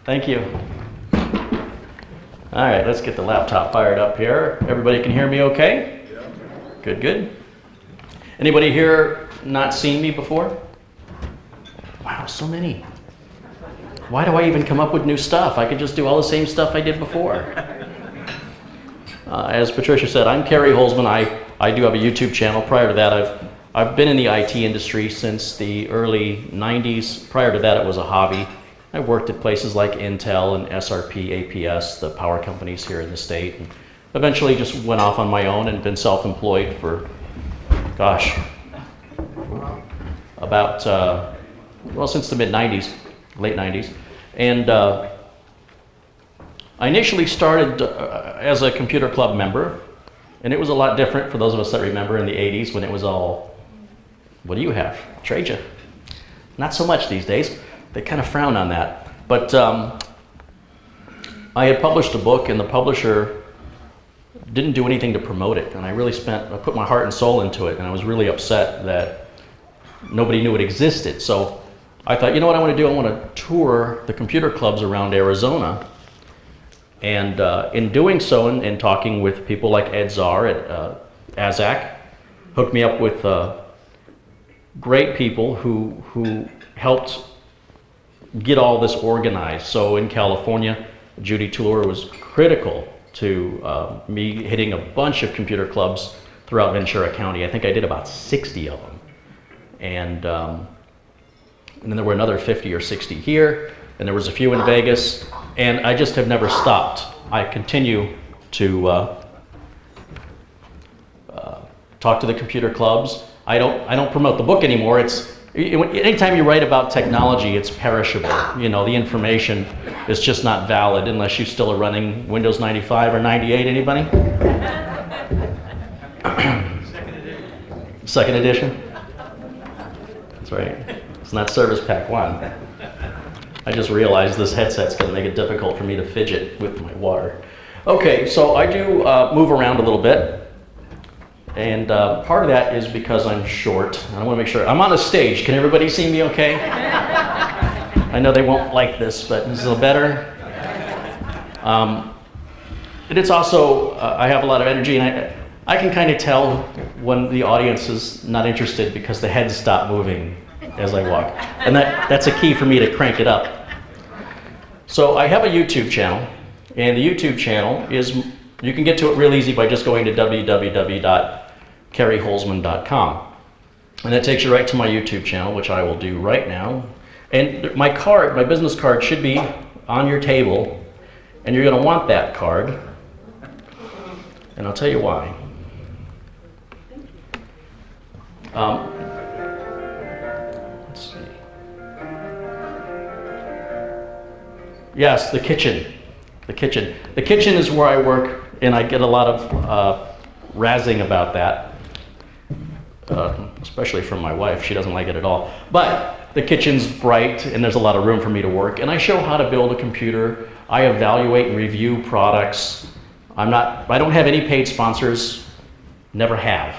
Thank you. All right, let's get the laptop fired up here. Everybody can hear me okay? Yeah. Good, good. Anybody here not seen me before? Wow, so many. Why do I even come up with new stuff? I could just do all the same stuff I did before. As Patricia said, I'm Carey Holzman. I do have a YouTube channel. Prior to that, I've been in the IT industry since the early 90s. Prior to that, it was a hobby. I've worked at places like Intel and SRP, APS, the power companies here in the state. And eventually just went off on my own and been self-employed for, gosh, about, well, since the mid-90s, late 90s. And I initially started as a computer club member, and it was a lot different for those of us that remember in the 80s when it was all, what do you have? Trade you. Not so much these days. They kind of frown on that. But I had published a book, and the publisher didn't do anything to promote it. And I put my heart and soul into it, and I was really upset that nobody knew it existed. So I thought, you know what I want to do? I want to tour the computer clubs around Arizona. And in doing so, and talking with people like Ed Czar at AZAC, hooked me up with great people who helped get all this organized. So in California, Judy Tuller was critical to me hitting a bunch of computer clubs throughout Ventura County. I think I did about 60 of them. And then there were another 50 or 60 here, and there was a few in Vegas, and I just have never stopped. I continue to talk to the computer clubs. I don't promote the book anymore. Anytime you write about technology, it's perishable. You know, the information is just not valid unless you still are running Windows 95 or 98. Anybody? Second edition? That's right. It's not Service Pack 1. I just realized this headset's going to make it difficult for me to fidget with my water. Okay, so I do move around a little bit. And part of that is because I'm short. I want to make sure. I'm on a stage. Can everybody see me okay? I know they won't like this, but is it a little better? And it's also, I have a lot of energy, and I can kind of tell when the audience is not interested because the heads stop moving as I walk. And that's a key for me to crank it up. So I have a YouTube channel, and the YouTube channel is, you can get to it real easy by just going to www.careyholzman.com. And that takes you right to my YouTube channel, which I will do right now. And my card, my business card, should be on your table, and you're going to want that card. And I'll tell you why. Let's see. Yes, the kitchen. The kitchen. The kitchen is where I work, and I get a lot of razzing about that, especially from my wife. She doesn't like it at all. But the kitchen's bright, and there's a lot of room for me to work. And I show how to build a computer. I evaluate and review products. I don't have any paid sponsors, never have.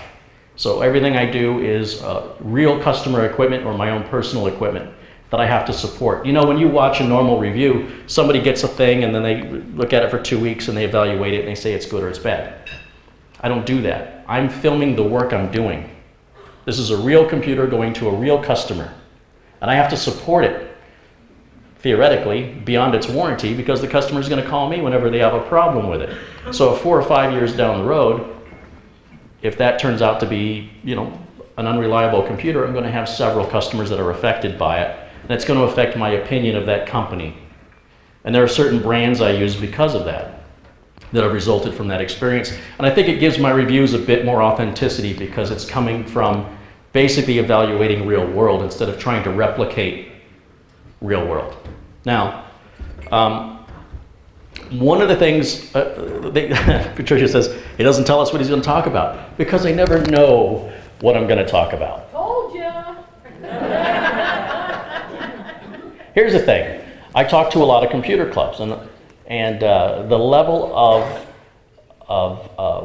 So everything I do is real customer equipment or my own personal equipment that I have to support. You know, when you watch a normal review, somebody gets a thing and then they look at it for 2 weeks and they evaluate it and they say it's good or it's bad. I don't do that. I'm filming the work I'm doing. This is a real computer going to a real customer, and I have to support it, theoretically, beyond its warranty, because the customer is going to call me whenever they have a problem with it. So 4 or 5 years down the road, if that turns out to be, you know, an unreliable computer, I'm going to have several customers that are affected by it, and it's going to affect my opinion of that company. And there are certain brands I use because of that have resulted from that experience. And I think it gives my reviews a bit more authenticity because it's coming from basically evaluating real world instead of trying to replicate real world. Now, one of the things, Patricia says, he doesn't tell us what he's going to talk about because I never know what I'm going to talk about. Told ya. Here's the thing. I talk to a lot of computer clubs, and the level of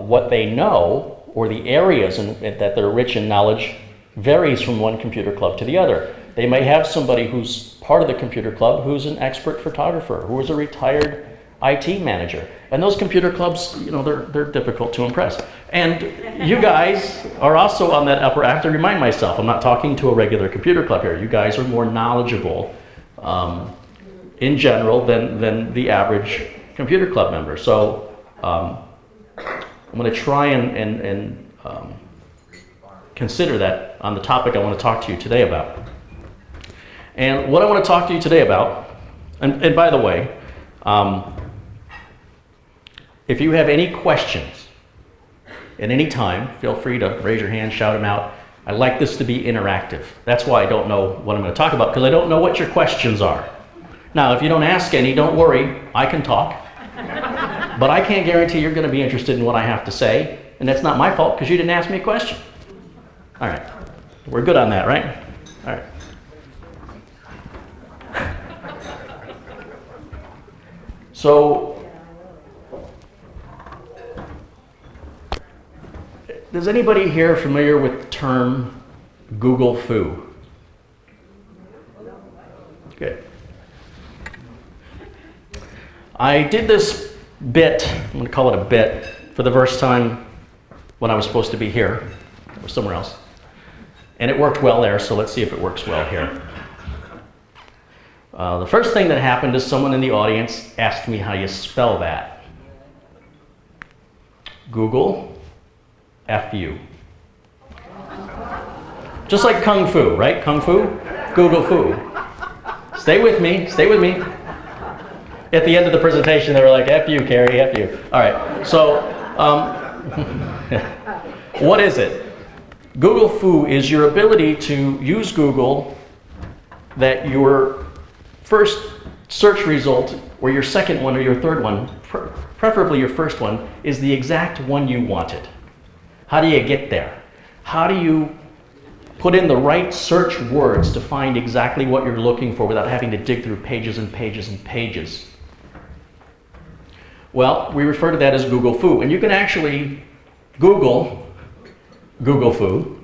what they know, or the areas that they're rich in knowledge, varies from one computer club to the other. They may have somebody who's part of the computer club who's an expert photographer, who is a retired IT manager. And those computer clubs, you know, they're difficult to impress. And you guys are also on that upper, I have to remind myself, I'm not talking to a regular computer club here. You guys are more knowledgeable in general than the average computer club member. So I'm going to try and consider that on the topic I want to talk to you today about. And what I want to talk to you today about, and by the way, if you have any questions at any time, feel free to raise your hand, shout them out. I like this to be interactive. That's why I don't know what I'm going to talk about, because I don't know what your questions are. Now, if you don't ask any, don't worry, I can talk. But I can't guarantee you're going to be interested in what I have to say, and that's not my fault because you didn't ask me a question. All right, we're good on that, right? All right. So, is anybody here familiar with the term Google foo? Good. I did this bit, I'm going to call it a bit, for the first time when I was supposed to be here, or somewhere else. And it worked well there, so let's see if it works well here. The first thing that happened is someone in the audience asked me how you spell that. Google, F-U. Just like Kung Fu, right? Kung Fu, Google Fu. Stay with me, stay with me. At the end of the presentation, they were like, F you, Carey, F you. All right, so what is it? Google Foo is your ability to use Google that your first search result, or your second one, or your third one, preferably your first one, is the exact one you wanted. How do you get there? How do you put in the right search words to find exactly what you're looking for without having to dig through pages and pages and pages? Well, we refer to that as Google Foo, and you can actually Google Foo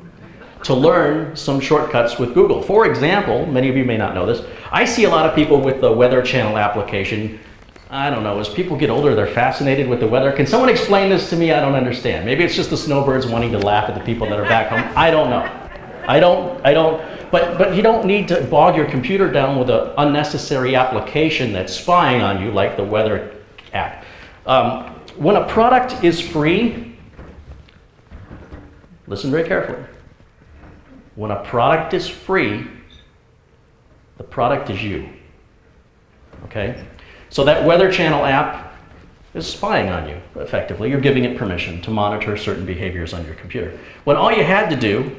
to learn some shortcuts with Google. For example, many of you may not know this, I see a lot of people with the Weather Channel application. I don't know, as people get older, they're fascinated with the weather. Can someone explain this to me? I don't understand. Maybe it's just the snowbirds wanting to laugh at the people that are back home. I don't know. But you don't need to bog your computer down with an unnecessary application that's spying on you like the weather app. When a product is free, listen very carefully. When a product is free, the product is you. Okay? So that Weather Channel app is spying on you, effectively. You're giving it permission to monitor certain behaviors on your computer. When all you had to do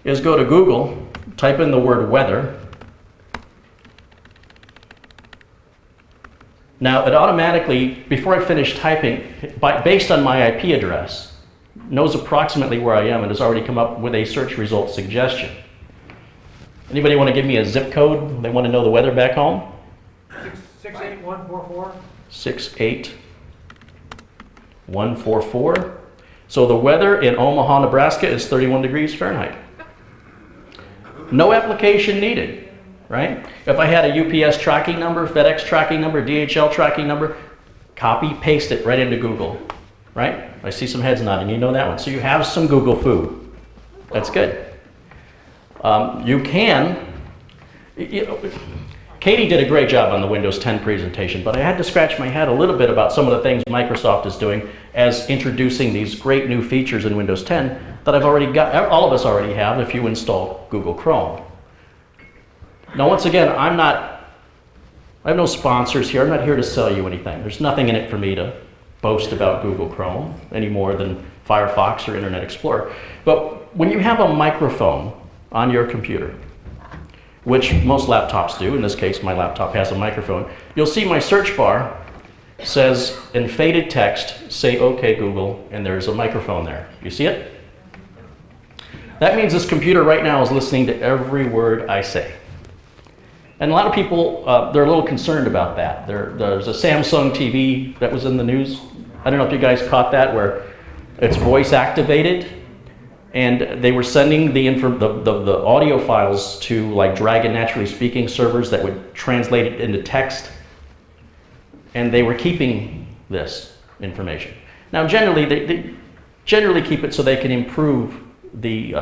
is go to Google, type in the word weather. Now, it automatically, before I finish typing, based on my IP address, knows approximately where I am and has already come up with a search result suggestion. Anybody want to give me a zip code? They want to know the weather back home? 68144. 68144. So the weather in Omaha, Nebraska is 31 degrees Fahrenheit. No application needed, right? If I had a UPS tracking number, FedEx tracking number, DHL tracking number, copy, paste it right into Google, right? I see some heads nodding, you know that one. So you have some Google Foo. That's good. You can, Katie did a great job on the Windows 10 presentation, but I had to scratch my head a little bit about some of the things Microsoft is doing as introducing these great new features in Windows 10 that I've already got, all of us already have if you install Google Chrome. Now, once again, I have no sponsors here. I'm not here to sell you anything. There's nothing in it for me to boast about Google Chrome any more than Firefox or Internet Explorer. But when you have a microphone on your computer, which most laptops do, in this case my laptop has a microphone, you'll see my search bar says in faded text, say OK Google, and there's a microphone there. You see it? That means this computer right now is listening to every word I say. And a lot of people, they're a little concerned about that. There's a Samsung TV that was in the news. I don't know if you guys caught that, where it's voice activated. And they were sending the audio files to like Dragon Naturally Speaking servers that would translate it into text. And they were keeping this information. Now, generally, they generally keep it so they can improve the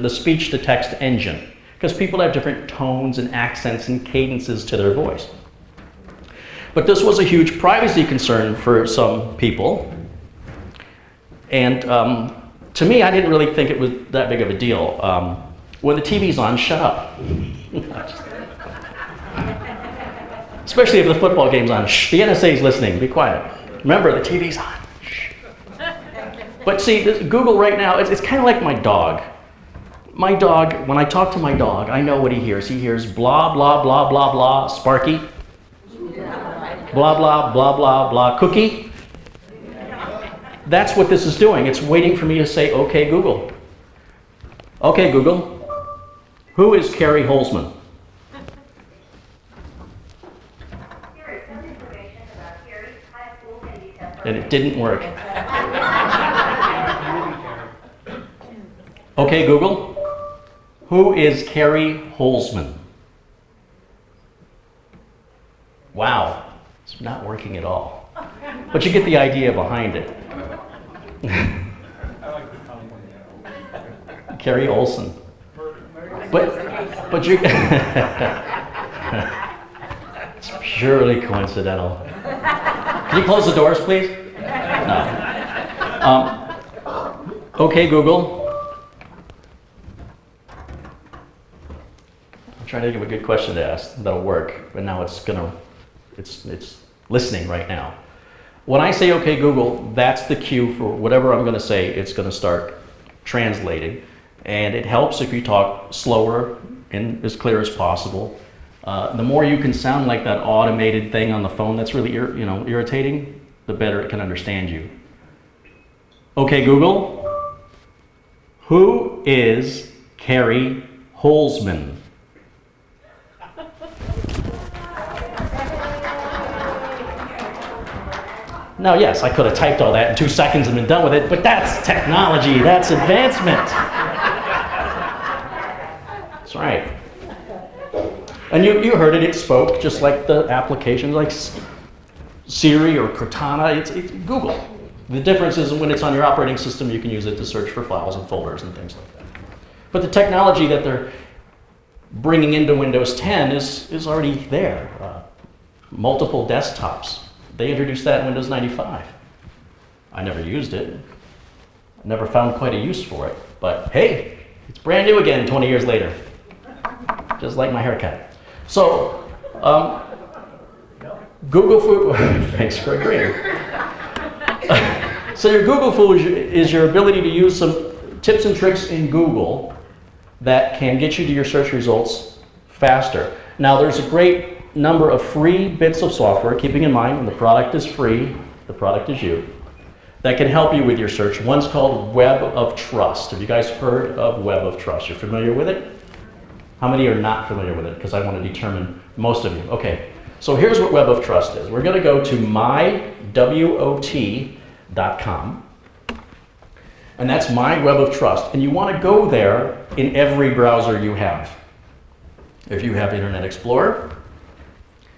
speech-to-text engine, because people have different tones and accents and cadences to their voice. But this was a huge privacy concern for some people. And to me, I didn't really think it was that big of a deal. When the TV's on, shut up. Especially if the football game's on. Shh, the NSA's listening, be quiet. Remember, the TV's on. Shh. But see, Google right now, it's kind of like my dog. My dog, when I talk to my dog, I know what he hears. He hears blah, blah, blah, blah, blah, Sparky. Blah, blah, blah, blah, blah, Cookie. That's what this is doing. It's waiting for me to say, okay, Google. Okay, Google. Who is Carey Holzman? And it didn't work. Okay, Google. Who is Carey Holzman? Wow, it's not working at all. But you get the idea behind it. Carey Olson. But you. It's purely coincidental. Can you close the doors, please? No. Okay, Google. I'm trying to think of a good question to ask that'll work, but now it's listening right now. When I say okay, Google, that's the cue for whatever I'm going to say. It's going to start translating, and it helps if you talk slower and as clear as possible. The more you can sound like that automated thing on the phone that's really irritating, the better it can understand you. Okay, Google, who is Carey Holzman? Now, yes, I could have typed all that in 2 seconds and been done with it, but that's technology, that's advancement. That's right. And you heard it spoke just like the applications like Siri or Cortana, it's Google. The difference is when it's on your operating system, you can use it to search for files and folders and things like that. But the technology that they're bringing into Windows 10 is already there. Multiple desktops. They introduced that in Windows 95. I never used it. Never found quite a use for it. But hey, it's brand new again 20 years later. Just like my haircut. So, Google Food, thanks for agreeing. So your Google Food is your ability to use some tips and tricks in Google that can get you to your search results faster. Now there's a great number of free bits of software, keeping in mind when the product is free, the product is you, that can help you with your search. One's called Web of Trust. Have you guys heard of Web of Trust? You're familiar with it? How many are not familiar with it? Because I want to determine most of you. Okay, so here's what Web of Trust is. We're going to go to mywot.com, and that's my Web of Trust. And you want to go there in every browser you have. If you have Internet Explorer,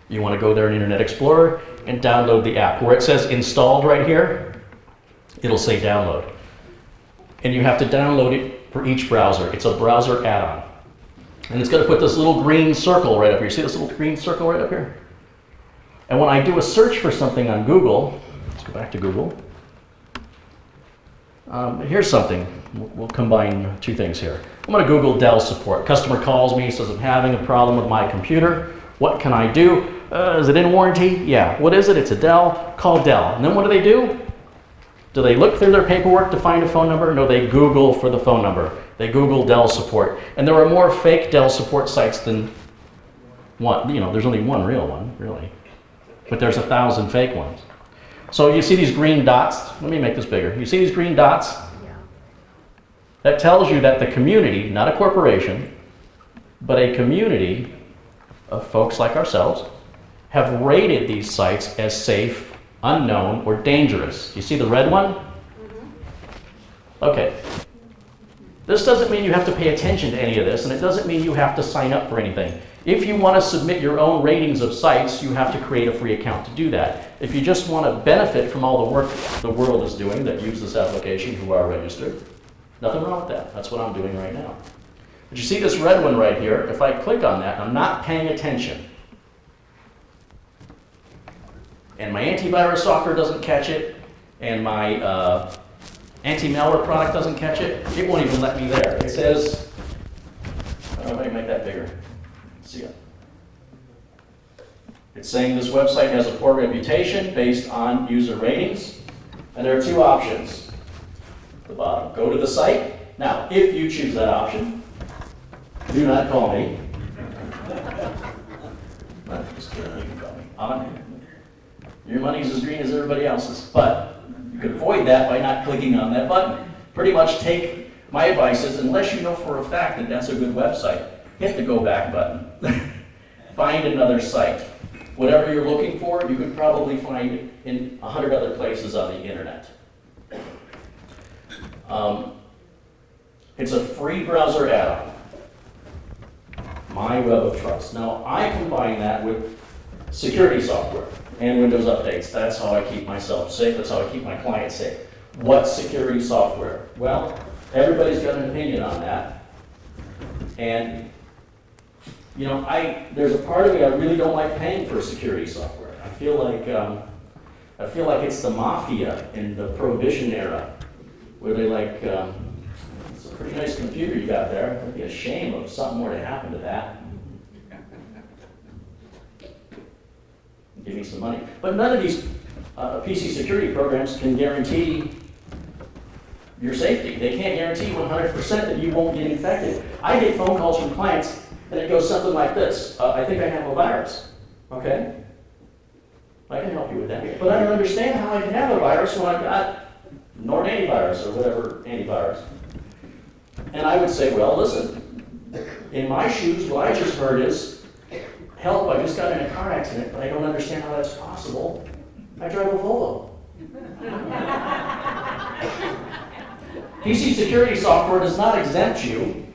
you want to go there in Internet Explorer and download the app. Where it says installed right here, it'll say download. And you have to download it for each browser. It's a browser add-on. And it's going to put this little green circle right up here. See this little green circle right up here? And when I do a search for something on Google, let's go back to Google. Here's something. We'll combine two things here. I'm going to Google Dell support. Customer calls me, says I'm having a problem with my computer. What can I do? Is it in warranty? Yeah. What is it? It's a Dell. Call Dell. And then what do? Do they look through their paperwork to find a phone number? No, they Google for the phone number. They Google Dell support. And there are more fake Dell support sites than one. There's only one real one, really. But there's 1,000 fake ones. So you see these green dots? Let me make this bigger. You see these green dots? That tells you that the community, not a corporation, but a community of folks like ourselves, have rated these sites as safe, unknown, or dangerous. You see the red one? Okay. This doesn't mean you have to pay attention to any of this, and it doesn't mean you have to sign up for anything. If you want to submit your own ratings of sites, you have to create a free account to do that. If you just want to benefit from all the work the world is doing that use this application who are registered, nothing wrong with that. That's what I'm doing right now. But you see this red one right here? If I click on that, I'm not paying attention. And my antivirus software doesn't catch it, and my anti-malware product doesn't catch it, it won't even let me there. It says, I don't know if I can make that bigger. See it. It's saying this website has a poor reputation based on user ratings, and there are two options. At the bottom, go to the site. Now, if you choose that option, do not call me. No, just kidding, you can call me. Your money's as green as everybody else's, but you can avoid that by not clicking on that button. Pretty much take my advice is, unless you know for a fact that that's a good website, hit the go back button. Find another site. Whatever you're looking for, you could probably find it in 100 other places on the internet. It's a free browser add-on. My Web of Trust. Now, I combine that with security software and Windows updates. That's how I keep myself safe. That's how I keep my clients safe. What security software? Well, everybody's got an opinion on that. And, you know, there's a part of me I really don't like paying for security software. I feel like it's the mafia in the Prohibition era, where they like, it's a pretty nice computer you got there. It'd be a shame if something were to happen to that. Give me some money. But none of these PC security programs can guarantee your safety. They can't guarantee 100% that you won't get infected. I get phone calls from clients, and it goes something like this. I think I have a virus. Okay? I can help you with that. But I don't understand how I can have a virus when I've got Norton antivirus or whatever antivirus. And I would say, well, listen, in my shoes, what I just heard is, help, I just got in a car accident, but I don't understand how that's possible. I drive a Volvo. PC security software does not exempt you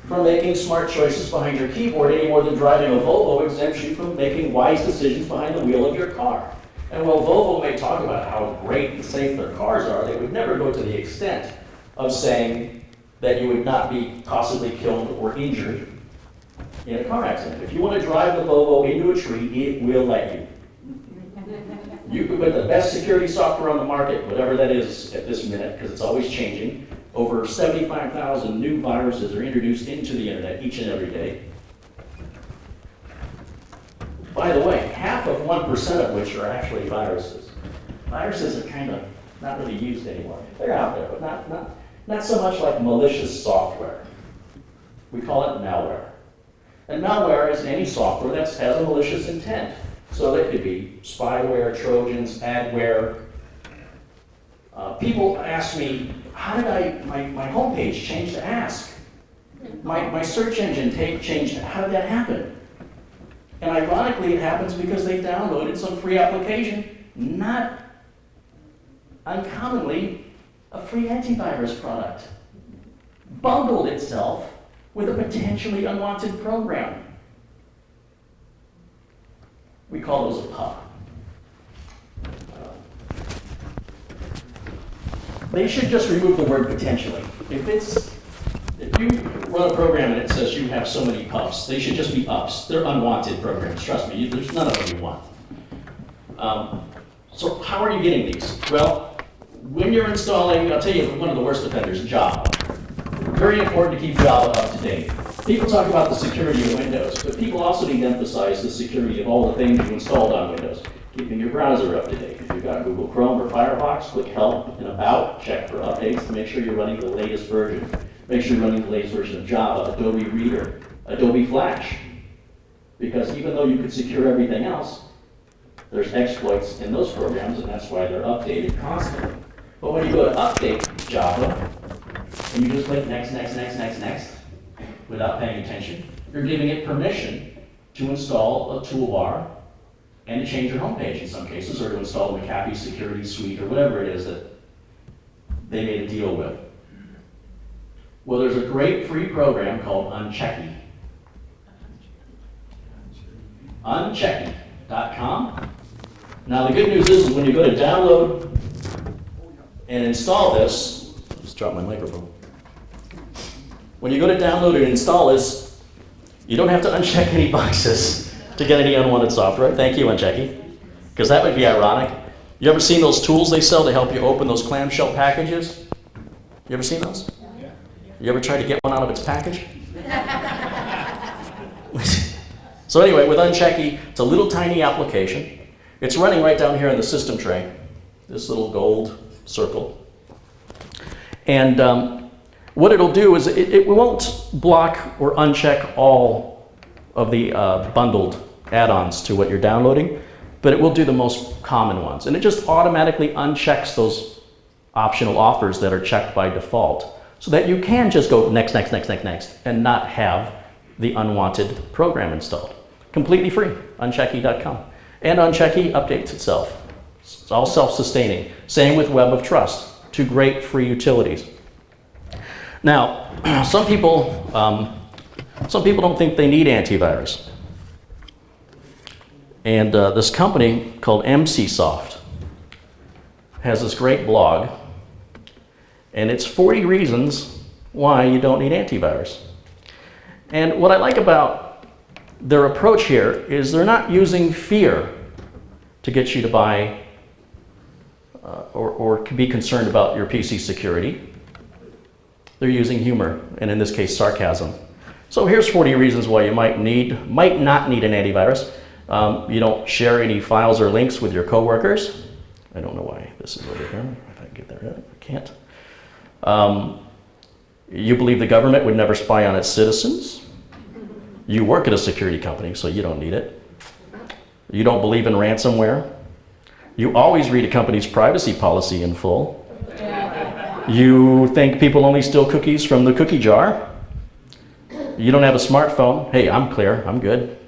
from making smart choices behind your keyboard any more than driving a Volvo exempts you from making wise decisions behind the wheel of your car. And while Volvo may talk about how great and safe their cars are, they would never go to the extent of saying that you would not be possibly killed or injured in a car accident. If you want to drive the Volvo into a tree, it will let you. You could put the best security software on the market, whatever that is at this minute, because it's always changing. Over 75,000 new viruses are introduced into the internet each and every day. By the way, half of 1% of which are actually viruses. Viruses are kind of not really used anymore. They're out there, but not so much like malicious software. We call it malware. And malware is any software that has a malicious intent. So that could be spyware, trojans, adware. People ask me, how did my homepage change to ask? My search engine changed, how did that happen? And ironically, it happens because they downloaded some free application, not uncommonly a free antivirus product. Bundled itself with a potentially unwanted program. We call those a pup. They should just remove the word potentially. If you run a program and it says you have so many pups, they should just be ups. They're unwanted programs, trust me, there's none of them you want. So how are you getting these? Well, when you're installing, I'll tell you one of the worst offenders, Java. Very important to keep Java up to date. People talk about the security of Windows, but people also need to emphasize the security of all the things you installed on Windows. Keeping your browser up to date. If you've got Google Chrome or Firefox, click Help and About, check for updates to make sure you're running the latest version. Make sure you're running the latest version of Java, Adobe Reader, Adobe Flash. Because even though you could secure everything else, there's exploits in those programs, and that's why they're updated constantly. But when you go to update Java, and you just click next, next, next, next, next, without paying attention, you're giving it permission to install a toolbar and to change your homepage in some cases, or to install the McAfee security suite or whatever it is that they made a deal with. Well, there's a great free program called Unchecky. Unchecky.com. Now the good news is when you go to download and install this, just drop my microphone. When you go to download and install this, you don't have to uncheck any boxes to get any unwanted software. Thank you, Unchecky, because that would be ironic. You ever seen those tools they sell to help you open those clamshell packages? You ever seen those? Yeah. You ever tried to get one out of its package? So anyway, with Unchecky, it's a little tiny application. It's running right down here in the system tray, this little gold circle. And what it'll do is it won't block or uncheck all of the bundled add-ons to what you're downloading, but it will do the most common ones. And it just automatically unchecks those optional offers that are checked by default so that you can just go next, next, next, next, next, and not have the unwanted program installed. Completely free, unchecky.com. And Unchecky updates itself. It's all self-sustaining. Same with Web of Trust, two great free utilities. Now, some people don't think they need antivirus. And this company called Emsisoft has this great blog, and it's 40 reasons why you don't need antivirus. And what I like about their approach here is they're not using fear to get you to buy or be concerned about your PC security. They're using humor, and in this case, sarcasm. So here's 40 reasons why you might not need an antivirus. You don't share any files or links with your coworkers. I don't know why this is over here. If I can get there, I can't. You believe the government would never spy on its citizens. You work at a security company, so you don't need it. You don't believe in ransomware. You always read a company's privacy policy in full. You think people only steal cookies from the cookie jar. You don't have a smartphone. Hey, I'm clear, I'm good.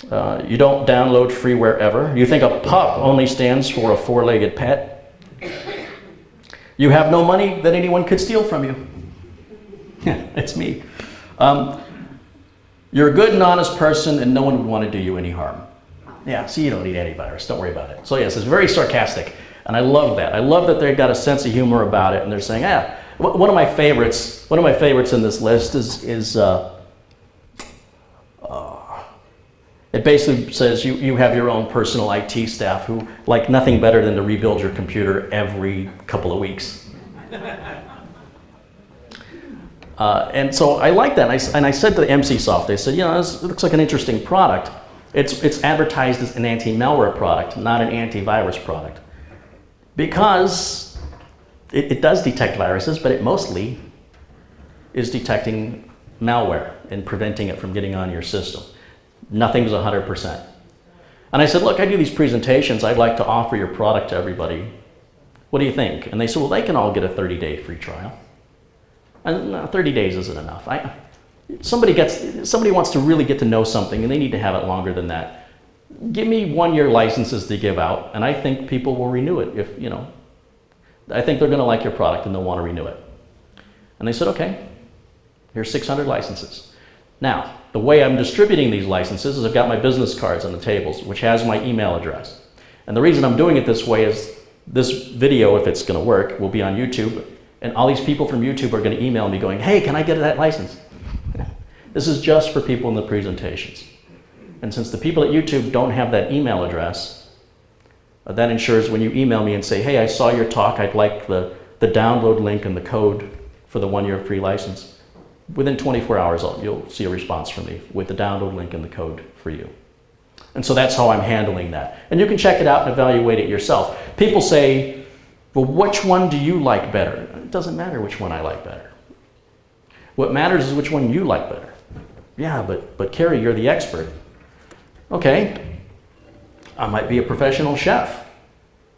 You don't download freeware ever. You think a pup only stands for a four-legged pet. You have no money that anyone could steal from you. It's me. You're a good and honest person and no one would want to do you any harm. Yeah, so you don't need antivirus, don't worry about it. So yes, it's very sarcastic, and I love that. I love that they've got a sense of humor about it, and they're saying, one of my favorites in this list is it basically says you have your own personal IT staff who like nothing better than to rebuild your computer every couple of weeks. And so I like that, and I said to Emsisoft, they said, this looks like an interesting product. It's advertised as an anti-malware product, not an antivirus product. Because it does detect viruses, but it mostly is detecting malware and preventing it from getting on your system. Nothing's 100%. And I said, look, I do these presentations, I'd like to offer your product to everybody. What do you think? And they said, well, they can all get a 30-day free trial. And no, 30 days isn't enough. Somebody wants to really get to know something and they need to have it longer than that. Give me 1-year licenses to give out, and I think people will renew it I think they're going to like your product and they'll want to renew it. And they said, okay, here's 600 licenses. Now, the way I'm distributing these licenses is I've got my business cards on the tables, which has my email address. And the reason I'm doing it this way is this video, if it's going to work, will be on YouTube. And all these people from YouTube are going to email me going, hey, can I get that license? This is just for people in the presentations. And since the people at YouTube don't have that email address, that ensures when you email me and say, hey, I saw your talk, I'd like the download link and the code for the 1-year free license. Within 24 hours, you'll see a response from me with the download link and the code for you. And so that's how I'm handling that. And you can check it out and evaluate it yourself. People say, well, which one do you like better? It doesn't matter which one I like better. What matters is which one you like better. Yeah, but Carey, you're the expert. Okay, I might be a professional chef.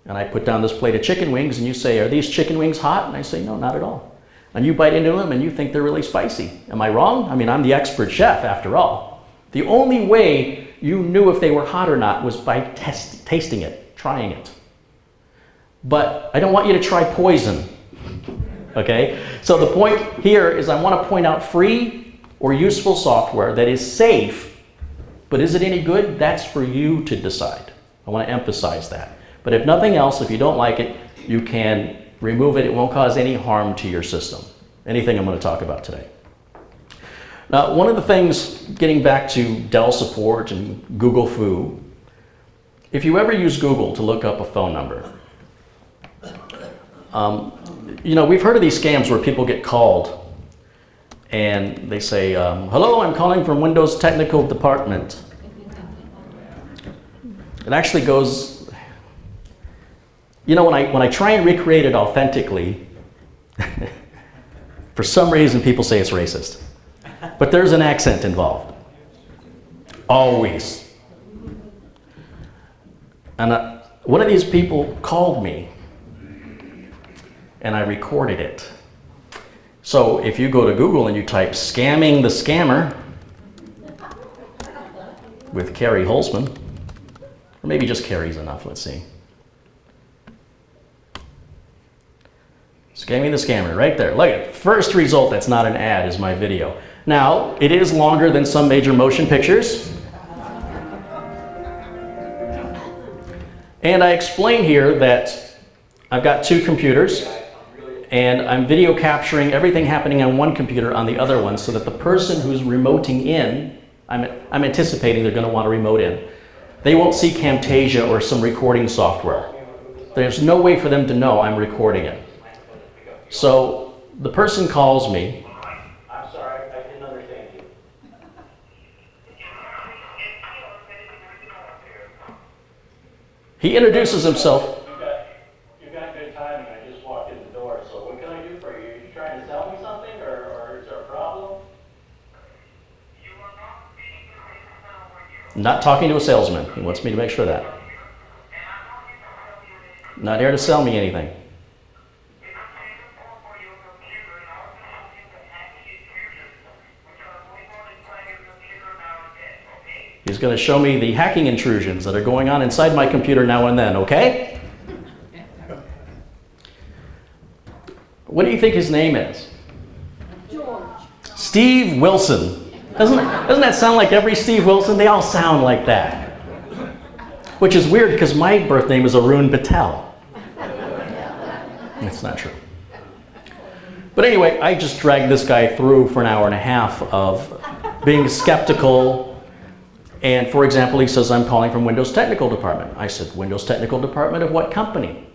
And I put down this plate of chicken wings and you say, are these chicken wings hot? And I say, no, not at all. And you bite into them and you think they're really spicy. Am I wrong? I mean, I'm the expert chef after all. The only way you knew if they were hot or not was by tasting it, trying it. But I don't want you to try poison. Okay? So the point here is I want to point out free or useful software that is safe, but is it any good? That's for you to decide. I want to emphasize that. But if nothing else, if you don't like it, you can remove it. It won't cause any harm to your system. Anything I'm going to talk about today. Now, one of the things, getting back to Dell support and Google Foo, if you ever use Google to look up a phone number, you know, we've heard of these scams where people get called and they say, hello, I'm calling from Windows Technical Department. It actually goes, you know, when I try and recreate it authentically, for some reason people say it's racist. But there's an accent involved. Always. And one of these people called me, and I recorded it. So if you go to Google and you type "scamming the scammer" with Carey Holzman, or maybe just Carey's enough, let's see. Scamming the scammer, right there. Look at first result that's not an ad is my video. Now, it is longer than some major motion pictures. And I explain here that I've got two computers and I'm video capturing everything happening on one computer on the other one so that the person who's remoting in, I'm anticipating they're going to want to remote in, they won't see Camtasia or some recording software. There's no way for them to know I'm recording it. So the person calls me. I'm sorry, I didn't understand you. He introduces himself. You've got good timing. I just walked in the door. So what can I do for you? Are you trying to sell me something, or is there a problem? Not talking to a salesman. He wants me to make sure of that. Not here to sell me anything. He's going to show me the hacking intrusions that are going on inside my computer now and then, okay? What do you think his name is? George. Steve Wilson. Doesn't that sound like every Steve Wilson? They all sound like that. Which is weird because my birth name is Arun Patel. That's not true. But anyway, I just dragged this guy through for an hour and a half of being skeptical. And for example, he says, I'm calling from Windows Technical Department. I said, Windows Technical Department of what company?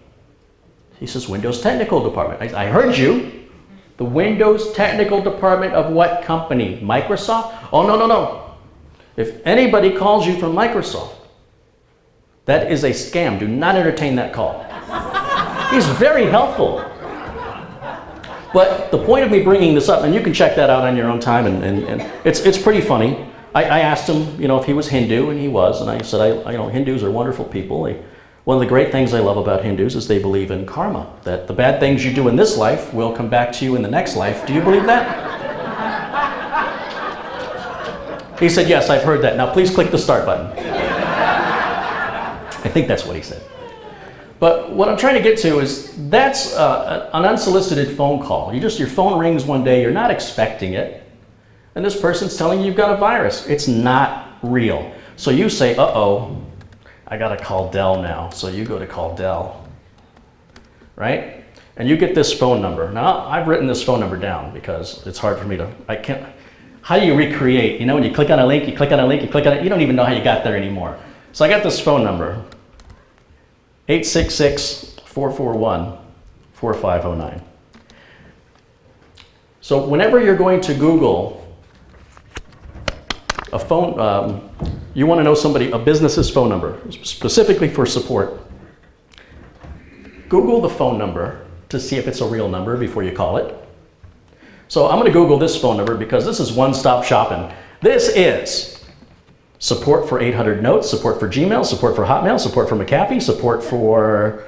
He says, Windows Technical Department. I heard you. The Windows Technical Department of what company? Microsoft? Oh, no, no, no. If anybody calls you from Microsoft, that is a scam. Do not entertain that call. He's very helpful. But the point of me bringing this up, and you can check that out on your own time, and it's pretty funny. I asked him, you know, if he was Hindu, and he was, and I said, you know, Hindus are wonderful people. One of the great things I love about Hindus is they believe in karma, that the bad things you do in this life will come back to you in the next life. Do you believe that? He said, yes, I've heard that. Now please click the start button. I think that's what he said. But what I'm trying to get to is that's an unsolicited phone call. Your phone rings one day, you're not expecting it. And this person's telling you you've got a virus. It's not real. So you say, uh-oh, I gotta call Dell now. So you go to call Dell, right? And you get this phone number. Now, I've written this phone number down because it's hard for me to, I can't, how do you recreate? You know, when you click on a link, you click on a link, you click on it, you don't even know how you got there anymore. So I got this phone number, 866-441-4509. So whenever you're going to Google a phone, you want to know a business's phone number, specifically for support. Google the phone number to see if it's a real number before you call it. So I'm going to Google this phone number because this is one-stop shopping. This is support for 800 Notes, support for Gmail, support for Hotmail, support for McAfee, support for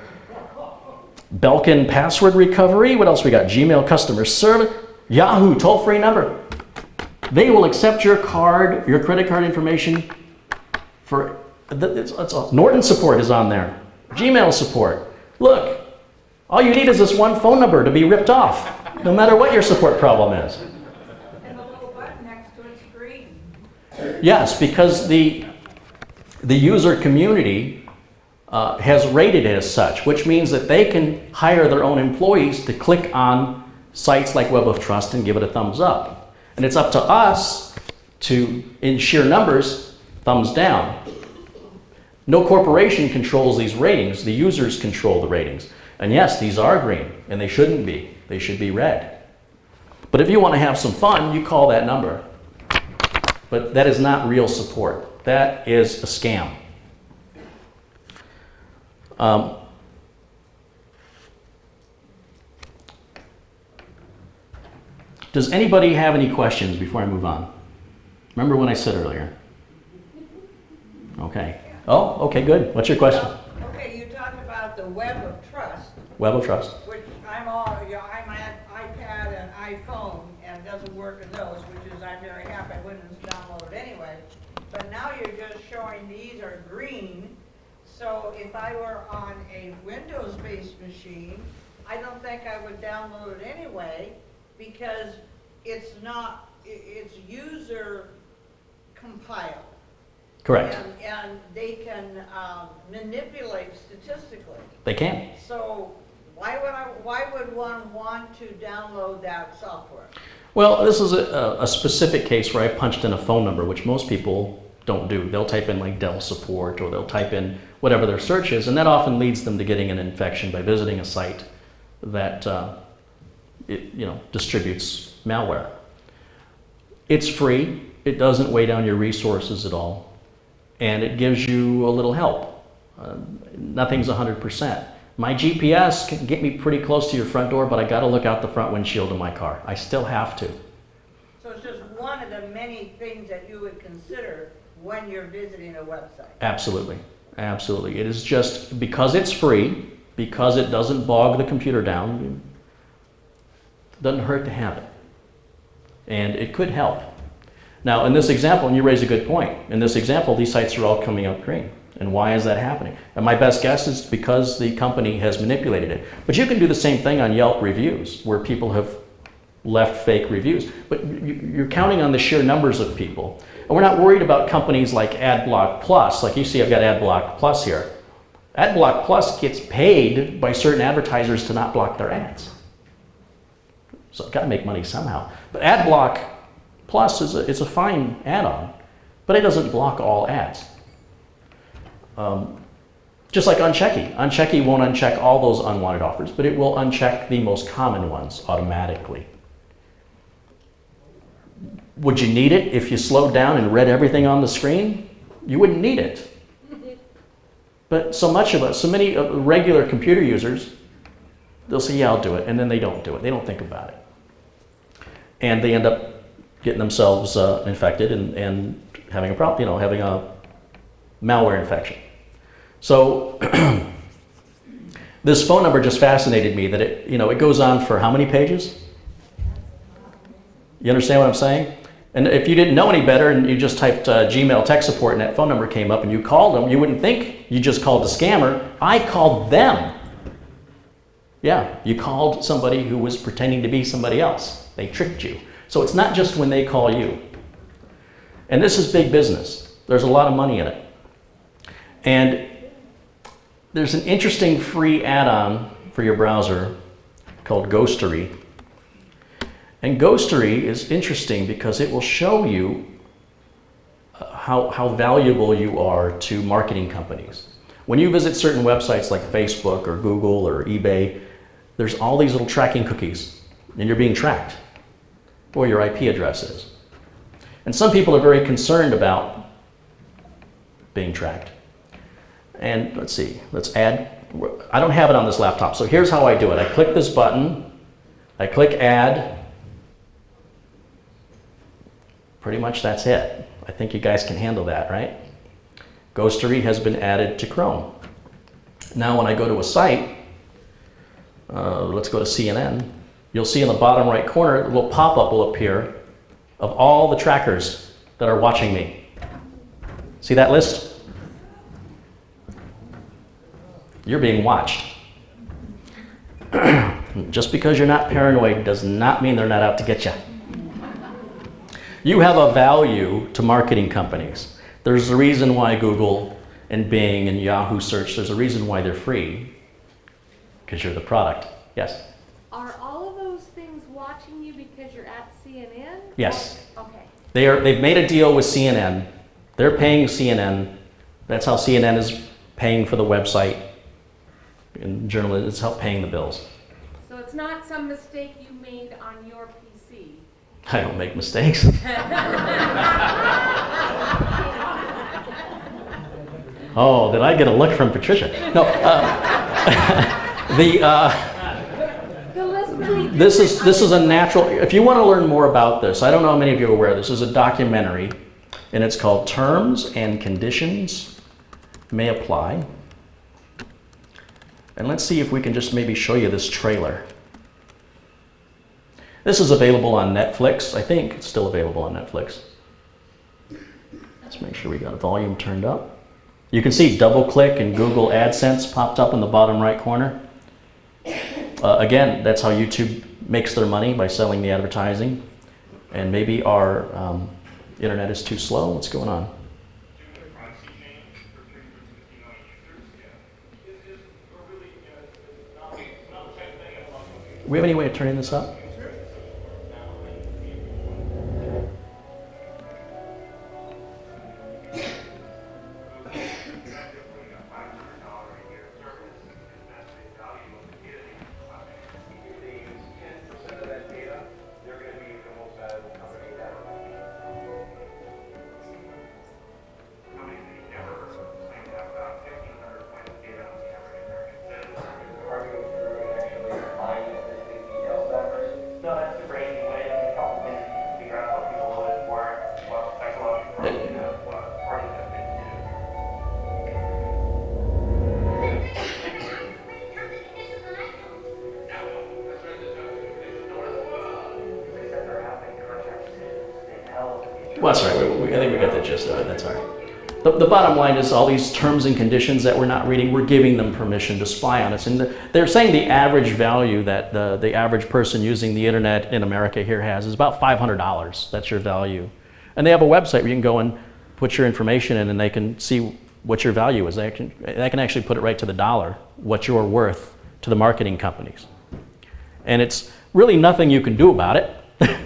Belkin password recovery. What else we got? Gmail customer service, Yahoo toll-free number. They will accept your card, your credit card information for, Norton support is on there. Gmail support. Look, All you need is this one phone number to be ripped off, no matter what your support problem is. And the little button next to its screen. Yes, because the user community has rated it as such, which means that they can hire their own employees to click on sites like Web of Trust and give it a thumbs up. And it's up to us to, in sheer numbers, thumbs down. No corporation controls these ratings. The users control the ratings. And yes, these are green, and they shouldn't be. They should be red. But if you want to have some fun, you call that number. But that is not real support. That is a scam. Does anybody have any questions before I move on? Remember when I said earlier? Okay. Oh, okay, good. What's your question? Okay, you talked about the Web of Trust. Web of Trust. Which I'm on iPad and iPhone, and it doesn't work in those, which is I'm very happy. I wouldn't download it anyway. But now you're just showing these are green. So if I were on a Windows-based machine, I don't think I would download it anyway because it's not, it's user compiled. Correct. And they can manipulate statistically. They can. So why would one want to download that software? Well, this is a specific case where I punched in a phone number, which most people don't do. They'll type in like Dell support, or they'll type in whatever their search is, and that often leads them to getting an infection by visiting a site that distributes malware. It's free. It doesn't weigh down your resources at all, and it gives you a little help. Nothing's 100%. My GPS can get me pretty close to your front door, but I got to look out the front windshield of my car. I still have to. So it's just one of the many things that you would consider when you're visiting a website. Absolutely. Absolutely. It is just because it's free, because it doesn't bog the computer down, it doesn't hurt to have it. And it could help. Now, in this example, and you raise a good point, in this example, these sites are all coming up green. And why is that happening? And my best guess is because the company has manipulated it. But you can do the same thing on Yelp reviews, where people have left fake reviews. But you're counting on the sheer numbers of people. And we're not worried about companies like AdBlock Plus. Like you see, I've got AdBlock Plus here. AdBlock Plus gets paid by certain advertisers to not block their ads. So I've got to make money somehow. But AdBlock Plus is a fine add-on, but it doesn't block all ads. Just like Unchecky. Unchecky won't uncheck all those unwanted offers, but it will uncheck the most common ones automatically. Would you need it if you slowed down and read everything on the screen? You wouldn't need it. But so many regular computer users, they'll say, yeah, I'll do it, and then they don't do it. They don't think about it. And they end up getting themselves infected and having a problem, having a malware infection. So this phone number just fascinated me that it goes on for how many pages? You understand what I'm saying? And if you didn't know any better and you just typed Gmail tech support and that phone number came up and you called them, you wouldn't think you just called the scammer. I called them. Yeah, you called somebody who was pretending to be somebody else. They tricked you. So it's not just when they call you. And this is big business. There's a lot of money in it. And there's an interesting free add-on for your browser called Ghostery. And Ghostery is interesting because it will show you how valuable you are to marketing companies. When you visit certain websites like Facebook or Google or eBay, there's all these little tracking cookies, and you're being tracked, or your IP address is. And some people are very concerned about being tracked. And let's see, let's add. I don't have it on this laptop, so here's how I do it. I click this button, I click add. Pretty much that's it. I think you guys can handle that, right? Ghostery has been added to Chrome. Now when I go to a site, let's go to CNN, you'll see in the bottom right corner, a little pop-up will appear of all the trackers that are watching me. See that list? You're being watched. Just because you're not paranoid does not mean they're not out to get you. You have a value to marketing companies. There's a reason why Google and Bing and Yahoo search, there's a reason why they're free. Because you're the product. Yes? Are all of those things watching you because you're at CNN? Yes. Okay. They've made a deal with CNN. They're paying CNN. That's how CNN is paying for the website. And journalists, it's help paying the bills. So it's not some mistake you made on your PC. I don't make mistakes. Oh, did I get a look from Patricia? No. This is a natural. If you want to learn more about this, I don't know how many of you are aware. This is a documentary, and it's called "Terms and Conditions May Apply." And let's see if we can just maybe show you this trailer. This is available on Netflix. I think it's still available on Netflix. Let's make sure we got a volume turned up. You can see double-click and Google AdSense popped up in the bottom right corner. Again, that's how YouTube makes their money, by selling the advertising. And maybe our internet is too slow. What's going on? Do we have any way of turning this up? Well, that's all right. I think we got the gist of it. That's all right. The bottom line is all these terms and conditions that we're not reading, we're giving them permission to spy on us. And they're saying the average value that the average person using the internet in America here has is about $500. That's your value. And they have a website where you can go and put your information in and they can see what your value is. They can actually put it right to the dollar, what you're worth to the marketing companies. And it's really nothing you can do about it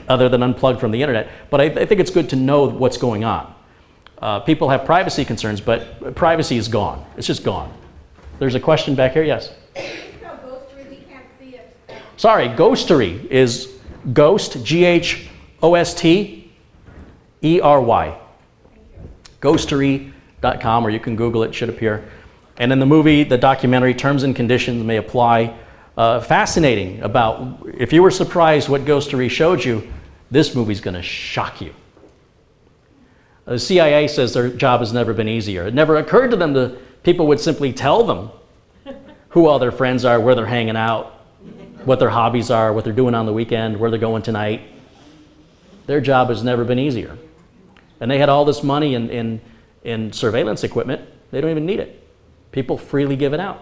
other than unplug from the internet. But I think it's good to know what's going on. People have privacy concerns, but privacy is gone. It's just gone. There's a question back here, yes? No, Ghostery, we can't see it. Sorry, Ghostery is Ghost, G-H-O-S-T-E-R-Y. Ghostery.com, or you can Google it, it should appear. And in the movie, the documentary, Terms and Conditions May Apply, fascinating about, if you were surprised what Ghostery showed you, this movie's going to shock you. The CIA says their job has never been easier. It never occurred to them that people would simply tell them who all their friends are, where they're hanging out, what their hobbies are, what they're doing on the weekend, where they're going tonight. Their job has never been easier. And they had all this money in surveillance equipment. They don't even need it. People freely give it out.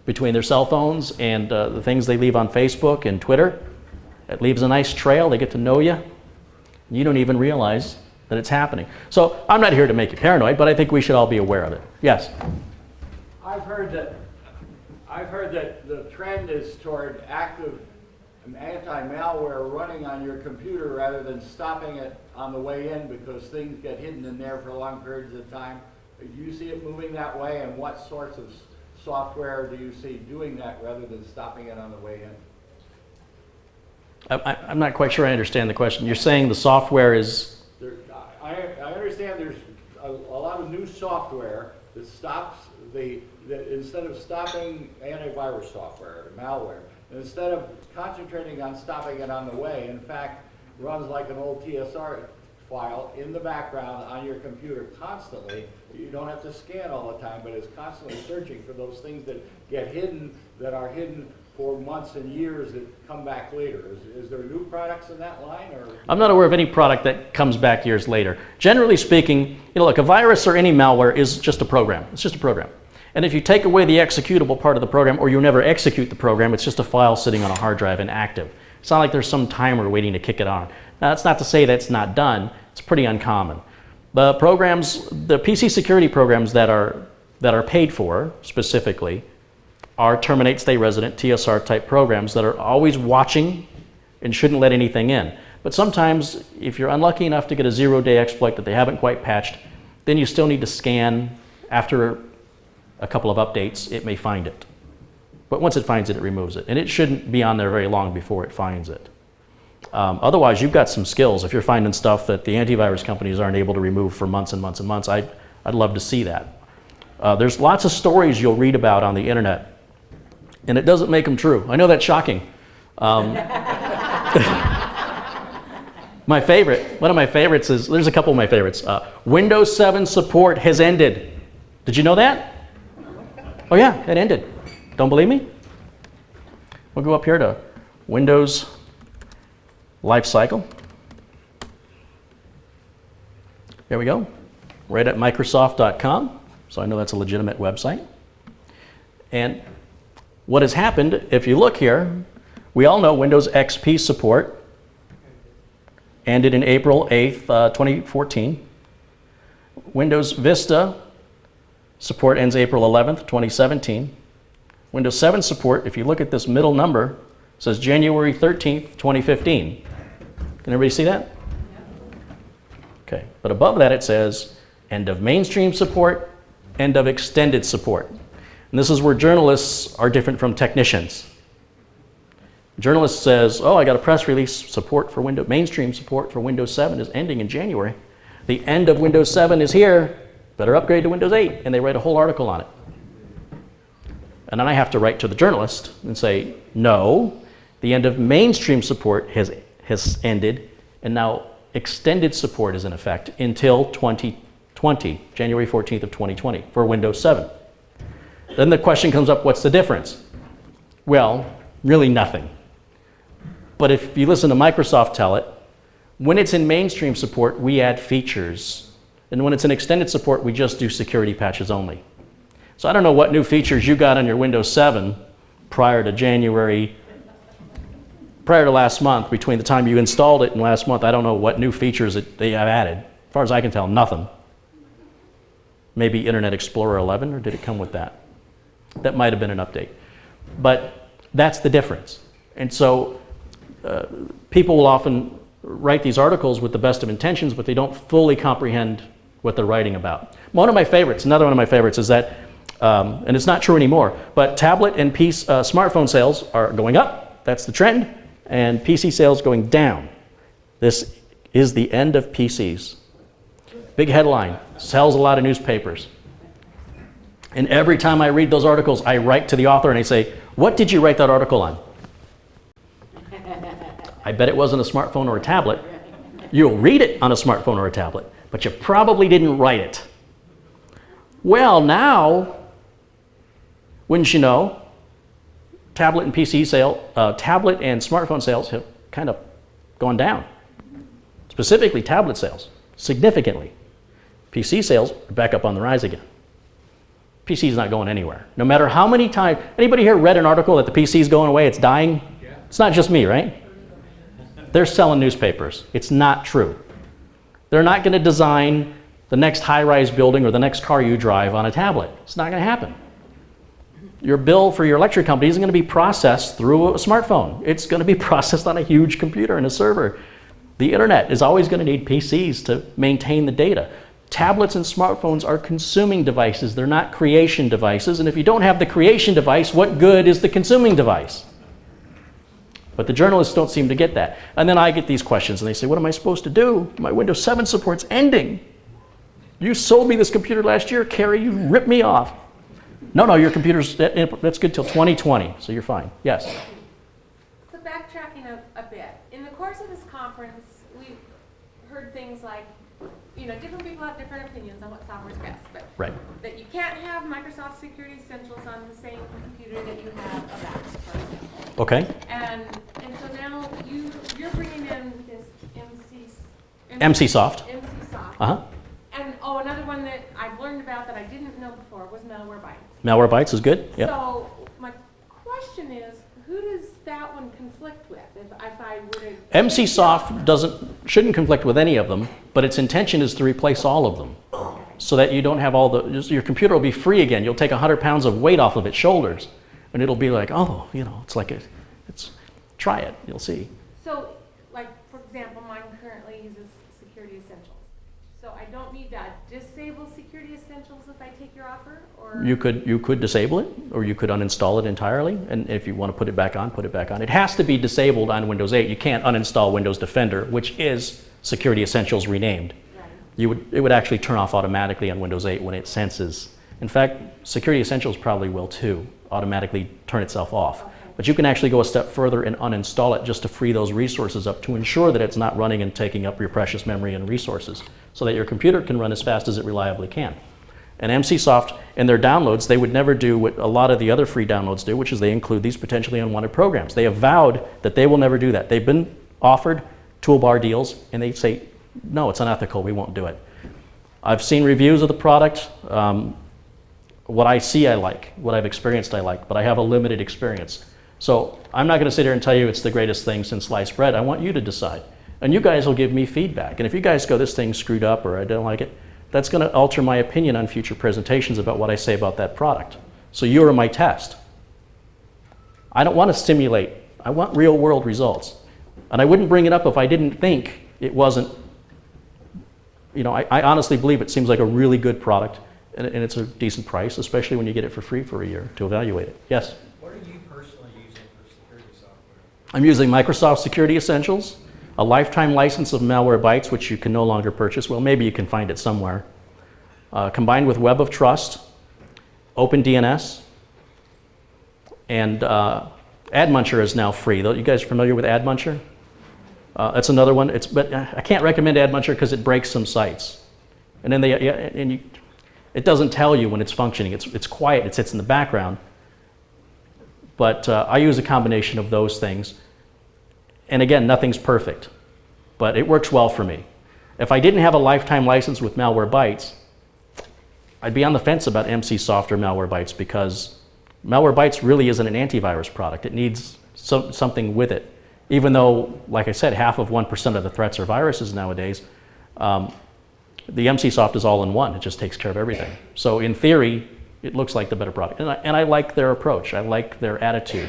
Between their cell phones and the things they leave on Facebook and Twitter, it leaves a nice trail. They get to know you. You don't even realize that it's happening. So I'm not here to make you paranoid, but I think we should all be aware of it. Yes? I've heard that the trend is toward active anti-malware running on your computer rather than stopping it on the way in because things get hidden in there for long periods of time. Do you see it moving that way, and what sorts of software do you see doing that rather than stopping it on the way in? I'm not quite sure I understand the question. You're saying the software is... I understand there's a lot of new software that stops that instead of stopping antivirus software, malware, instead of concentrating on stopping it on the way, in fact, runs like an old TSR file in the background on your computer constantly. You don't have to scan all the time, but it's constantly searching for those things that get hidden, that are hidden for months and years that come back later. Is there new products in that line? Or? I'm not aware of any product that comes back years later. Generally speaking, look, a virus or any malware is just a program. It's just a program. And if you take away the executable part of the program, or you never execute the program, it's just a file sitting on a hard drive inactive. It's not like there's some timer waiting to kick it on. Now, that's not to say that's not done. It's pretty uncommon. The programs, the PC security programs that are paid for specifically are terminate, stay resident, TSR type programs that are always watching and shouldn't let anything in. But sometimes, if you're unlucky enough to get a 0-day exploit that they haven't quite patched, then you still need to scan. After a couple of updates, it may find it. But once it finds it, it removes it. And it shouldn't be on there very long before it finds it. Otherwise, you've got some skills. If you're finding stuff that the antivirus companies aren't able to remove for months and months and months, I'd love to see that. There's lots of stories you'll read about on the internet, and it doesn't make them true. I know that's shocking. My favorite, one of my favorites is, there's a couple of my favorites. Windows 7 support has ended. Did you know that? Oh yeah, it ended. Don't believe me? We'll go up here to Windows Lifecycle. There we go. Right at Microsoft.com. So I know that's a legitimate website. And what has happened, if you look here, we all know Windows XP support ended in April 8th, 2014. Windows Vista support ends April 11th, 2017. Windows 7 support, if you look at this middle number, says January 13th, 2015. Can everybody see that? Okay, but above that it says end of mainstream support, end of extended support. And this is where journalists are different from technicians. Journalist says, oh, I got a press release, support for Windows, mainstream support for Windows 7 is ending in January. The end of Windows 7 is here, better upgrade to Windows 8, and they write a whole article on it. And then I have to write to the journalist and say, no, the end of mainstream support has ended, and now extended support is in effect until 2020, January 14th of 2020, for Windows 7. Then the question comes up, what's the difference? Well, really nothing. But if you listen to Microsoft tell it, when it's in mainstream support, we add features. And when it's in extended support, we just do security patches only. So I don't know what new features you got on your Windows 7 prior to last month, between the time you installed it and last month. I don't know what new features they have added. As far as I can tell, nothing. Maybe Internet Explorer 11, or did it come with that? That might have been an update. But that's the difference. And so people will often write these articles with the best of intentions, but they don't fully comprehend what they're writing about. One of my favorites, another one of my favorites is that, and it's not true anymore, but tablet and smartphone sales are going up. That's the trend. And PC sales going down. This is the end of PCs. Big headline, sells a lot of newspapers. And every time I read those articles, I write to the author and I say, what did you write that article on? I bet it wasn't a smartphone or a tablet. You'll read it on a smartphone or a tablet, but you probably didn't write it. Well, now, wouldn't you know, tablet and smartphone sales have kind of gone down. Specifically, tablet sales, significantly. PC sales are back up on the rise again. PC is not going anywhere. No matter how many times, anybody here read an article that the PC is going away, it's dying? Yeah. It's not just me, right? They're selling newspapers. It's not true. They're not going to design the next high-rise building or the next car you drive on a tablet. It's not going to happen. Your bill for your electric company isn't going to be processed through a smartphone. It's going to be processed on a huge computer and a server. The internet is always going to need PCs to maintain the data. Tablets and smartphones are consuming devices. They're not creation devices. And if you don't have the creation device, what good is the consuming device? But the journalists don't seem to get that. And then I get these questions and they say, what am I supposed to do? My Windows 7 support's ending. You sold me this computer last year, Carey. You ripped me off. No, your computer's, that's good till 2020, so you're fine. Yes? So backtracking a bit, in the course of this conference, we've heard things like, different people have different opinions on what software's best, but right. That you can't have Microsoft Security Essentials on the same computer that you have a VAX, for example. Okay. And so now you're bringing in this Emsisoft. Emsisoft. Uh-huh. And another one that I've learned about that I didn't know before was MalwareBytes. MalwareBytes is good? Yep. So my question is, who does that one conflict with? If I were to Emsisoft shouldn't conflict with any of them, but its intention is to replace all of them, so that you don't have your computer will be free again. You'll take 100 pounds of weight off of its shoulders, and it'll be like, oh, it's like try it, you'll see. So, like, for example, mine currently uses Security Essentials. So I don't need to disable Security Essentials if I take your offer, or? You could disable it, or you could uninstall it entirely, and if you want to put it back on, put it back on. It has to be disabled on Windows 8. You can't uninstall Windows Defender, which is Security Essentials renamed. Right. It would actually turn off automatically on Windows 8 when it senses. In fact, Security Essentials probably will too, automatically turn itself off. Okay. But you can actually go a step further and uninstall it just to free those resources up to ensure that it's not running and taking up your precious memory and resources, so that your computer can run as fast as it reliably can. And Emsisoft, in their downloads, they would never do what a lot of the other free downloads do, which is they include these potentially unwanted programs. They have vowed that they will never do that. They've been offered toolbar deals, and they say, no, it's unethical, we won't do it. I've seen reviews of the product. What I see I like, what I've experienced I like, but I have a limited experience. So I'm not going to sit here and tell you it's the greatest thing since sliced bread. I want you to decide. And you guys will give me feedback. And if you guys go, this thing's screwed up or I don't like it, that's going to alter my opinion on future presentations about what I say about that product. So you are my test. I don't want to simulate. I want real world results. And I wouldn't bring it up if I didn't think it wasn't, I honestly believe it seems like a really good product and it's a decent price, especially when you get it for free for a year to evaluate it. Yes? What are you personally using for security software? I'm using Microsoft Security Essentials, a lifetime license of MalwareBytes, which you can no longer purchase. Well, maybe you can find it somewhere. Combined with Web of Trust, OpenDNS, and AdMuncher is now free. You guys familiar with AdMuncher? That's another one. But I can't recommend AdMuncher because it breaks some sites. And then it doesn't tell you when it's functioning. It's quiet. It sits in the background. But I use a combination of those things. And again, nothing's perfect, but it works well for me. If I didn't have a lifetime license with MalwareBytes, I'd be on the fence about Emsisoft or MalwareBytes because MalwareBytes really isn't an antivirus product. It needs something with it. Even though, like I said, half of 1% of the threats are viruses nowadays, the Emsisoft is all in one. It just takes care of everything. So in theory, it looks like the better product. And I like their approach. I like their attitude.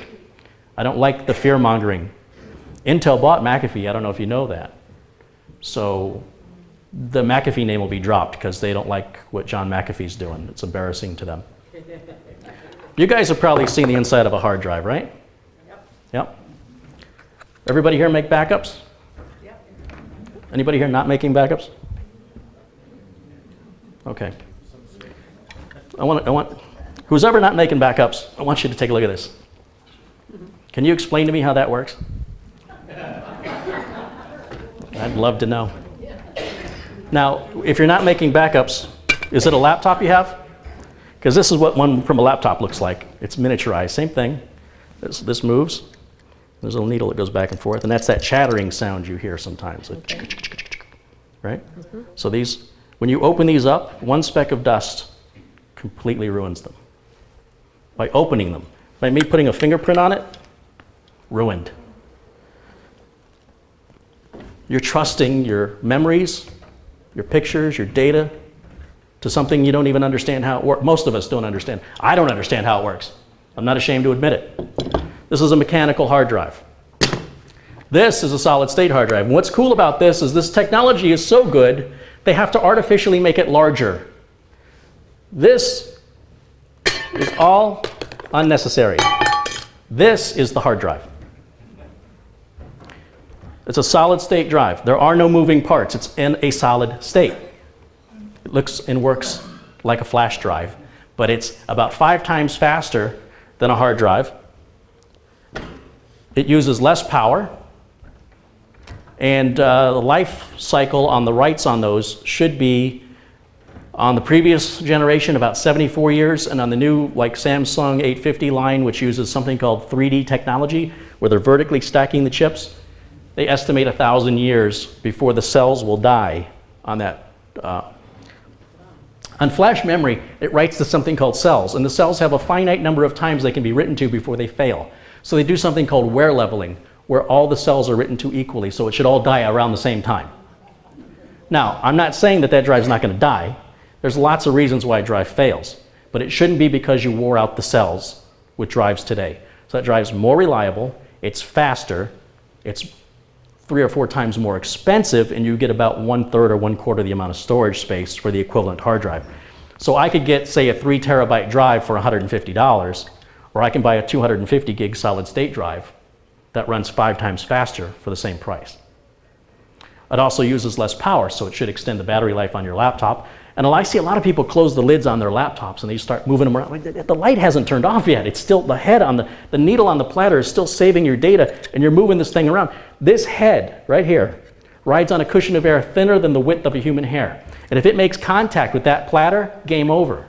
I don't like the fear-mongering. Intel bought McAfee. I don't know if you know that. So the McAfee name will be dropped because they don't like what John McAfee's doing. It's embarrassing to them. You guys have probably seen the inside of a hard drive, right? Yep. Everybody here make backups? Yep. Anybody here not making backups? Okay. I want who's ever not making backups, I want you to take a look at this. Can you explain to me how that works? I'd love to know. Now, if you're not making backups, is it a laptop you have? Because this is what one from a laptop looks like. It's miniaturized, same thing. This moves. There's a little needle that goes back and forth, and that's that chattering sound you hear sometimes. Right? So these, when you open these up, one speck of dust completely ruins them. By opening them. By me putting a fingerprint on it, ruined. You're trusting your memories, your pictures, your data to something you don't even understand how it works. Most of us don't understand. I don't understand how it works. I'm not ashamed to admit it. This is a mechanical hard drive. This is a solid state hard drive. And what's cool about this is this technology is so good, they have to artificially make it larger. This is all unnecessary. This is the hard drive. It's a solid state drive. There are no moving parts. It's in a solid state. It looks and works like a flash drive, but it's about 5 times faster than a hard drive. It uses less power, and the life cycle on the writes on those should be, on the previous generation, about 74 years, and on the new, like Samsung 850 line, which uses something called 3D technology, where they're vertically stacking the chips, they estimate 1,000 years before the cells will die on that On flash memory, it writes to something called cells, and the cells have a finite number of times they can be written to before they fail. So they do something called wear leveling, where all the cells are written to equally, so it should all die around the same time. Now, I'm not saying that that drive's not going to die. There's lots of reasons why a drive fails, but it shouldn't be because you wore out the cells with drives today. So that drive's more reliable, it's faster, it's 3 or 4 times more expensive, and you get about 1/3 or 1/4 the amount of storage space for the equivalent hard drive. So I could get, say, a 3 terabyte drive for $150, or I can buy a 250 gig solid state drive that runs 5 times faster for the same price. It also uses less power, so it should extend the battery life on your laptop. And I see a lot of people close the lids on their laptops and they start moving them around. Like, the light hasn't turned off yet. It's still, the head on the needle on the platter is still saving your data, and you're moving this thing around. This head right here rides on a cushion of air thinner than the width of a human hair. And if it makes contact with that platter, game over.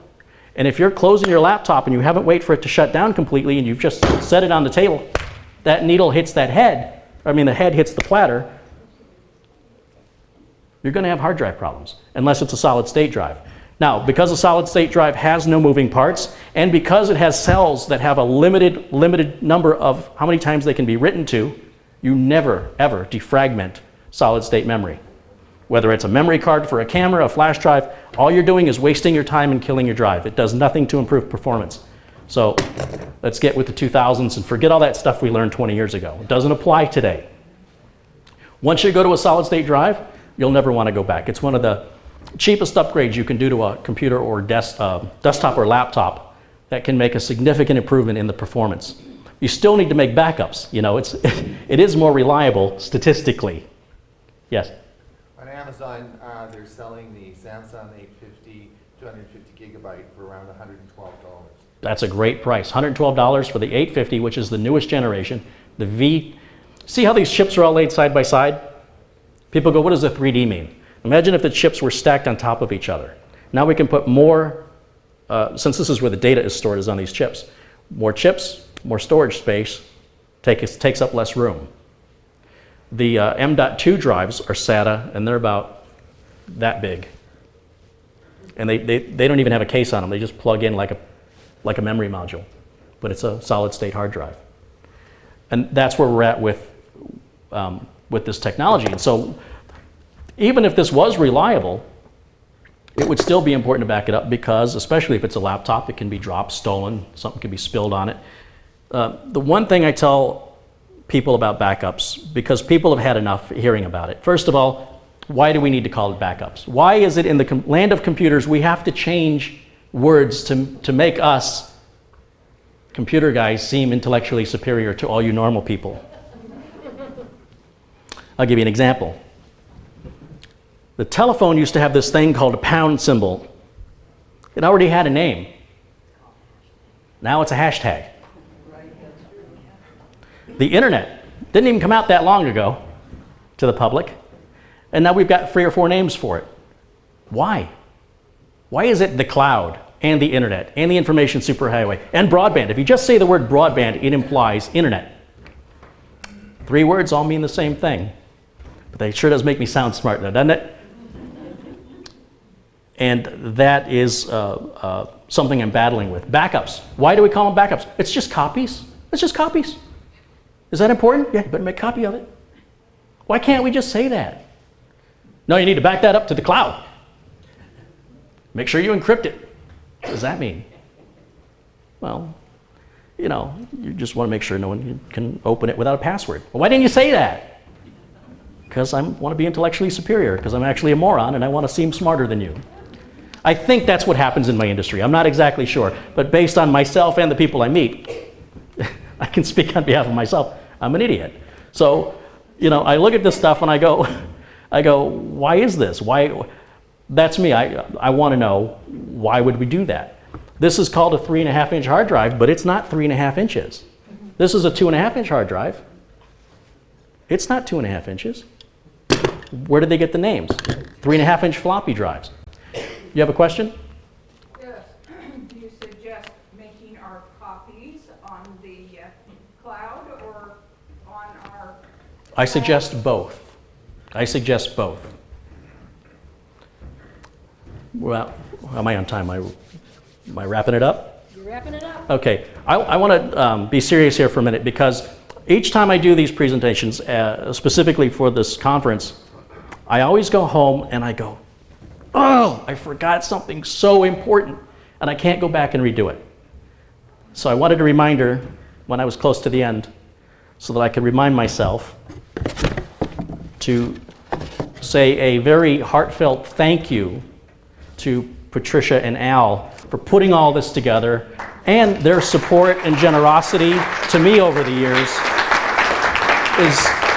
And if you're closing your laptop and you haven't waited for it to shut down completely and you've just set it on the table, that needle hits that head, the head hits the platter, you're going to have hard drive problems, unless it's a solid state drive. Now, because a solid state drive has no moving parts, and because it has cells that have a limited number of how many times they can be written to, you never, ever defragment solid state memory. Whether it's a memory card for a camera, a flash drive, all you're doing is wasting your time and killing your drive. It does nothing to improve performance. So let's get with the 2000s and forget all that stuff we learned 20 years ago. It doesn't apply today. Once you go to a solid state drive, you'll never want to go back. It's one of the cheapest upgrades you can do to a computer or desktop or laptop that can make a significant improvement in the performance. You still need to make backups. It is more reliable statistically. Yes? On Amazon, they're selling the Samsung 850, 250 gigabyte for around $112. That's a great price. $112 for the 850, which is the newest generation. The V. See how these chips are all laid side by side? People go, what does a 3D mean? Imagine if the chips were stacked on top of each other. Now we can put more, since this is where the data is stored, is on these chips. More chips, more storage space, takes up less room. The M.2 drives are SATA, and they're about that big. And they don't even have a case on them. They just plug in like a memory module. But it's a solid state hard drive. And that's where we're at with this technology. And so even if this was reliable, it would still be important to back it up because, especially if it's a laptop, it can be dropped, stolen, something can be spilled on it. The one thing I tell people about backups, because people have had enough hearing about it. First of all, why do we need to call it backups? Why is it in the land of computers we have to change words to make us, computer guys, seem intellectually superior to all you normal people? I'll give you an example. The telephone used to have this thing called a pound symbol. It already had a name. Now it's a hashtag. The internet didn't even come out that long ago to the public, and now we've got 3 or 4 names for it. Why? Why is it the cloud and the internet and the information superhighway and broadband? If you just say the word broadband, it implies internet. 3 words all mean the same thing, but they sure does make me sound smart now, doesn't it? And that is something I'm battling with. Backups. Why do we call them backups? It's just copies. It's just copies. Is that important? Yeah, you better make a copy of it. Why can't we just say that? No, you need to back that up to the cloud. Make sure you encrypt it. What does that mean? Well, you just want to make sure no one can open it without a password. Well, why didn't you say that? Because I want to be intellectually superior, because I'm actually a moron and I want to seem smarter than you. I think that's what happens in my industry. I'm not exactly sure, but based on myself and the people I meet, I can speak on behalf of myself. I'm an idiot. So, I look at this stuff and I go, why is this? Why? That's me. I want to know, why would we do that? This is called a 3.5-inch hard drive, but it's not 3.5 inches. This is a 2.5-inch hard drive. It's not 2.5 inches. Where did they get the names? 3.5-inch floppy drives. You have a question? Yes. Do you suggest making our copies on the cloud or on our... I suggest both. Well, am I on time? Am I wrapping it up? You're wrapping it up. Okay, I want to be serious here for a minute, because each time I do these presentations, specifically for this conference, I always go home and I go, oh, I forgot something so important, and I can't go back and redo it. So I wanted a reminder when I was close to the end, so that I could remind myself to say a very heartfelt thank you to Patricia and Al for putting all this together, and their support and generosity to me over the years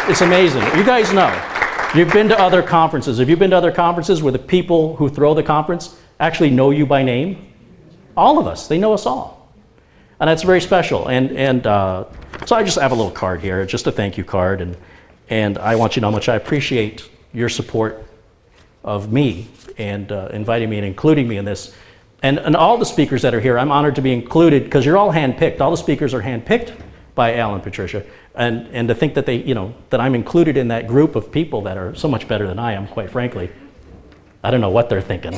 is amazing. You guys know, you've been to other conferences. Have you been to other conferences where the people who throw the conference actually know you by name? All of us, they know us all. And that's very special. And so I just have a little card here, just a thank you card, and I want you to know how much I appreciate your support of me and inviting me and including me in this. And all the speakers that are here, I'm honored to be included, because you're all handpicked. All the speakers are handpicked by Al and Patricia. And to think that they, that I'm included in that group of people that are so much better than I am, quite frankly, I don't know what they're thinking.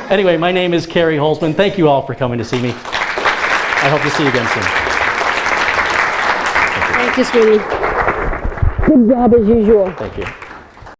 Anyway, my name is Carey Holzman. Thank you all for coming to see me. I hope to see you again soon. Thank you, sweetie. Good job as usual. Thank you.